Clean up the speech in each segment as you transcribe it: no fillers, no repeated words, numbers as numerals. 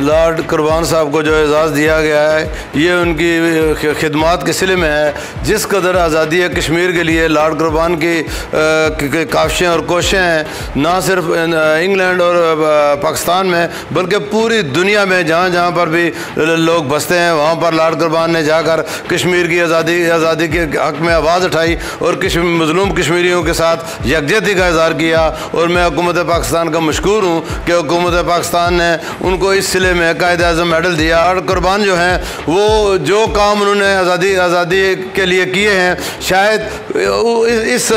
Lord कुर्बान साहब को जो एजाज़ दिया गया है ये उनकी खिदमात के सिले में है। जिस कदर आज़ादी है कश्मीर के लिए लॉर्ड कुर्बान की काविशें और कोशिशें हैं, ना सिर्फ इंग्लैंड और पाकिस्तान में बल्कि पूरी दुनिया में जहाँ जहाँ पर भी लोग बसते हैं वहाँ पर लॉर्ड कुर्बान ने जाकर कश्मीर की आज़ादी के हक़ में आवाज़ उठाई और मज़लूम कश्मीरियों के साथ यकजहती का इज़हार किया। और मैं हुकूमत पाकिस्तान का मशकूर हूँ कि हुकूमत पाकिस्तान ने उनको इस सिले में कायद-ए-आज़म मेडल दिया। और कुर्बान जो हैं वो जो काम उन्होंने आज़ादी के लिए किए हैं, शायद इस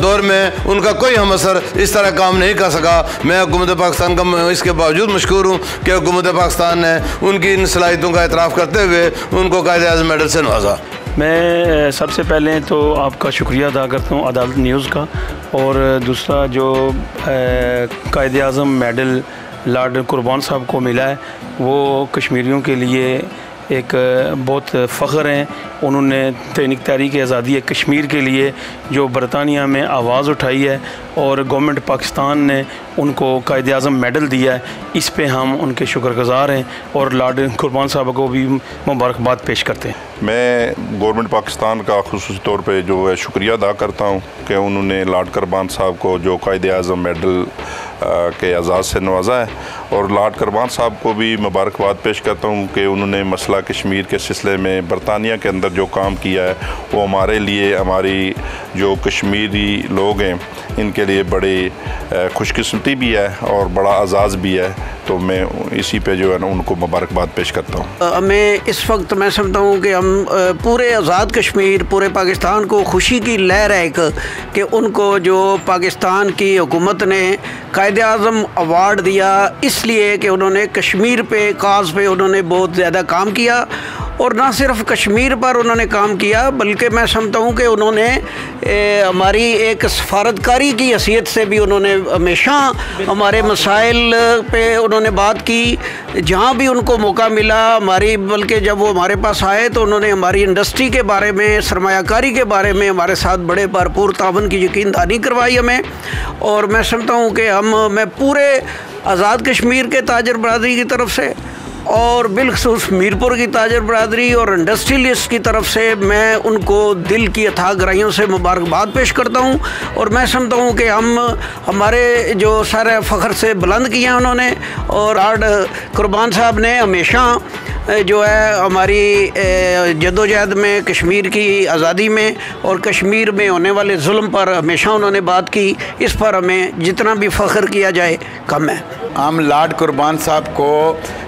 दौर में उनका कोई हम असर इस तरह काम नहीं कर सका। मैं हुकूमत पाकिस्तान का इसके बावजूद मशकूर हूँ कि हुकूमत पाकिस्तान ने उनकी इन सलाहियतों का एतराफ़ करते हुए उनको कायद-ए-आज़म मेडल से नवाजा। मैं सबसे पहले तो आपका शुक्रिया अदा करता हूँ अदालत न्यूज़ का, और दूसरा जो कायद-ए-आज़म मेडल लॉर्ड कुर्बान साहब को मिला है वो कश्मीरियों के लिए एक बहुत फ़ख्र हैं। उन्होंने तहरीक आज़ादी कश्मीर के लिए जो बरतानिया में आवाज़ उठाई है और गवर्नमेंट पाकिस्तान ने उनको कायद-ए-आज़म मेडल दिया है, इस पे हम उनके शुक्रगुज़ार हैं और लॉर्ड कुर्बान साहब को भी मुबारकबाद पेश करते हैं। मैं गवर्नमेंट पाकिस्तान का ख़ुसूसी तौर पे जो है शुक्रिया अदा करता हूँ कि उन्होंने लॉर्ड कुर्बान साहब को जो कायद-ए-आज़म मेडल के एजाज़ से नवाजा है, और लॉर्ड कुर्बान साहब को भी मुबारकबाद पेश करता हूँ कि उन्होंने मसला कश्मीर के सिलसिले में बरतानिया के अंदर जो काम किया है वो हमारे लिए, हमारी जो कश्मीरी लोग हैं इनके लिए बड़ी खुशकिस्मती भी है और बड़ा एजाज़ भी है। तो मैं इसी पे जो है ना उनको मुबारकबाद पेश करता हूँ। हमें इस वक्त मैं समझता हूँ कि हम पूरे आज़ाद कश्मीर, पूरे पाकिस्तान को खुशी की लहर है एक कि उनको जो पाकिस्तान की हुकूमत ने कायद-ए-आज़म अवार्ड दिया, इसलिए कि उन्होंने कश्मीर पे काज पे उन्होंने बहुत ज़्यादा काम किया। और ना सिर्फ कश्मीर पर उन्होंने काम किया बल्कि मैं समझता हूँ कि उन्होंने हमारी एक सफारतकारी की हैसियत से भी उन्होंने हमेशा हमारे मसाइल पे उन्होंने बात की, जहाँ भी उनको मौका मिला हमारी, बल्कि जब वो हमारे पास आए तो उन्होंने हमारी इंडस्ट्री के बारे में, सरमायाकारी के बारे में हमारे साथ बड़े भरपूर तावन की यकीन दहानी करवाई हमें। और मैं समझता हूँ कि मैं पूरे आज़ाद कश्मीर के ताजर बरादरी की तरफ से और बिलखसूस मीरपुर की ताजर बरादरी और इंडस्ट्रियलिस्ट की तरफ से मैं उनको दिल की अथाह गहराइयों से मुबारकबाद पेश करता हूँ। और मैं समझता हूँ कि हमारे जो सारे फ़ख्र से बुलंद किया उन्होंने, और लॉर्ड कुर्बान साहब ने हमेशा जो है हमारी जद्दोजहद में, कश्मीर की आज़ादी में और कश्मीर में होने वाले जुल्म पर हमेशा उन्होंने बात की। इस पर हमें जितना भी फ़ख्र किया जाए कम है। हम लॉर्ड कुर्बान साहब को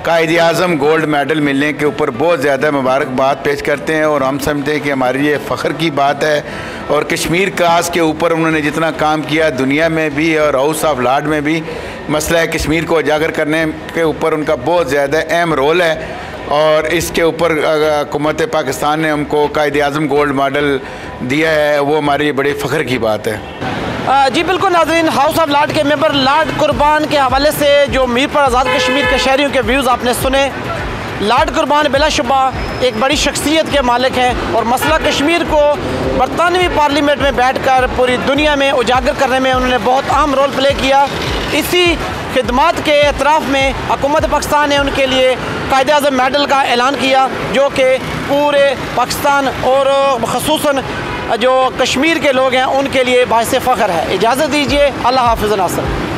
कायद-ए-आज़म गोल्ड मेडल मिलने के ऊपर बहुत ज़्यादा मुबारकबाद पेश करते हैं, और हम समझते हैं कि हमारे लिए फ़ख्र की बात है। और कश्मीर काज के ऊपर उन्होंने जितना काम किया दुनिया में भी और हाउस ऑफ लॉर्ड में भी, मसला कश्मीर को उजागर करने के ऊपर उनका बहुत ज़्यादा अहम रोल है। और इसके ऊपर हुकूमत पाकिस्तान ने हमको कायद-ए-आज़म गोल्ड मेडल दिया है, वो हमारे लिए बड़े फ़ख्र की बात है। जी बिल्कुल नाज़रीन, हाउस ऑफ लॉर्ड के मेंबर लॉर्ड कुर्बान के हवाले से जो मीरपुर आज़ाद कश्मीर के शहरियों के व्यूज़ आपने सुने। लॉर्ड कुर्बान बिलाशुबा एक बड़ी शख्सियत के मालिक हैं और मसला कश्मीर को बरतानवी पार्लियामेंट में बैठकर पूरी दुनिया में उजागर करने में उन्होंने बहुत अहम रोल प्ले किया। इसी खिदमत के एतराफ़ में हुकूमत पाकिस्तान ने उनके लिए कायद-ए-आज़म मेडल का ऐलान किया, जो कि पूरे पाकिस्तान और ख़ुसूसन जो कश्मीर के लोग हैं उनके लिए बाइस फ़ख्र है। इजाज़त दीजिए, अल्लाह हाफ़िज़ नासर।